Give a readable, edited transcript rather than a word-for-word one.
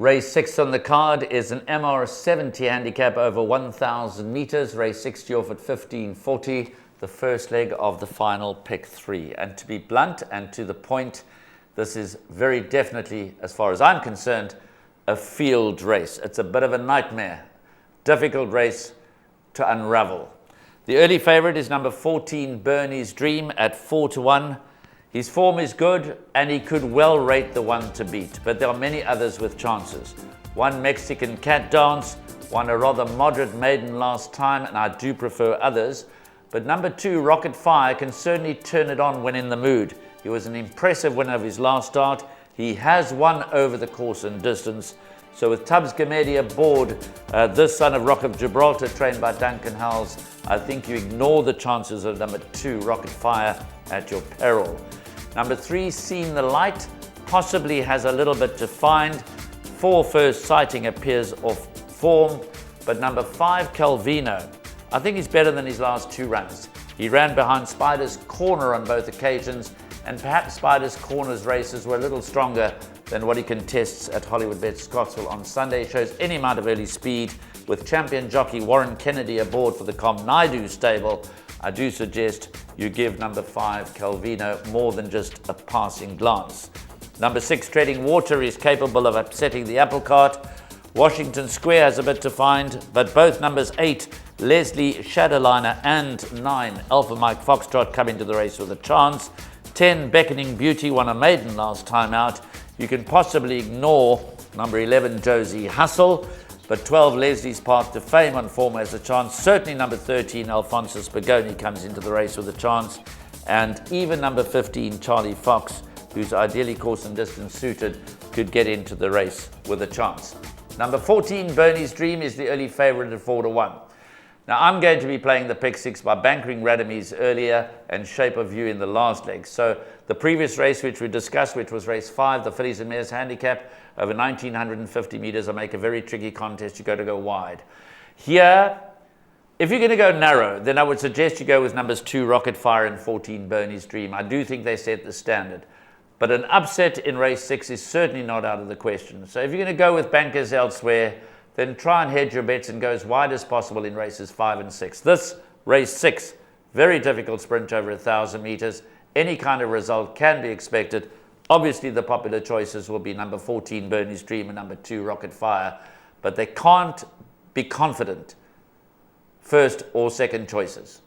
Race 6 on the card is an MR70 handicap over 1,000 meters. Race 60 off at 15:40, the first leg of the final pick 3. And to be blunt and to the point, this is very definitely, as far as I'm concerned, a field race. It's a bit of a nightmare, difficult race to unravel. The early favorite is number 14, Bernie's Dream, at 4-1. His form is good and he could well rate the one to beat, but there are many others with chances. One Mexican Cat Dance, won a rather moderate maiden last time, and I do prefer others. But number 2, Rocket Fire, can certainly turn it on when in the mood. He was an impressive winner of his last start. He has won over the course and distance. So with Tubbs Gamedi aboard, this son of Rock of Gibraltar, trained by Duncan Howells, I think you ignore the chances of number 2, Rocket Fire, at your peril. Number 3, Seen the Light, possibly has a little bit to find. 4, First Sighting, appears off form. But number 5, Calvino, I think he's better than his last 2 runs. He ran behind Spider's Corner on both occasions, and perhaps Spider's Corner's races were a little stronger than what he contests at Hollywood Bet Scottsville on Sunday. He shows any amount of early speed. With champion jockey Warren Kennedy aboard for the Com Naidu stable, I do suggest you give number 5, Calvino, more than just a passing glance. Number 6, Treading Water, is capable of upsetting the apple cart. Washington Square has a bit to find, but both numbers 8, Leslie Shadowliner, and 9, Alpha Mike Foxtrot, come into the race with a chance. 10, Beckoning Beauty, won a maiden last time out. You can possibly ignore number 11, Josie Hustle, but 12, Leslie's Path to Fame, on form, has a chance. Certainly number 13, Alfonso Spigoni, comes into the race with a chance. And even number 15, Charlie Fox, who's ideally course and distance suited, could get into the race with a chance. Number 14, Bernie's Dream, is the early favorite at 4-1. Now, I'm going to be playing the pick 6 by bankering Radames earlier and Shape of You in the last leg. So the previous race which we discussed, which was race 5, the Fillies and Mares handicap, over 1,950 meters, I make a very tricky contest. You got to go wide. Here, if you're going to go narrow, then I would suggest you go with numbers 2, Rocket Fire, and 14, Bernie's Dream. I do think they set the standard. But an upset in race 6 is certainly not out of the question. So if you're going to go with bankers elsewhere, then try and hedge your bets and go as wide as possible in races 5 and 6. This, race 6, very difficult sprint over 1,000 meters. Any kind of result can be expected. Obviously, the popular choices will be number 14, Bernie's Dream, and number 2, Rocket Fire. But they can't be confident first or second choices.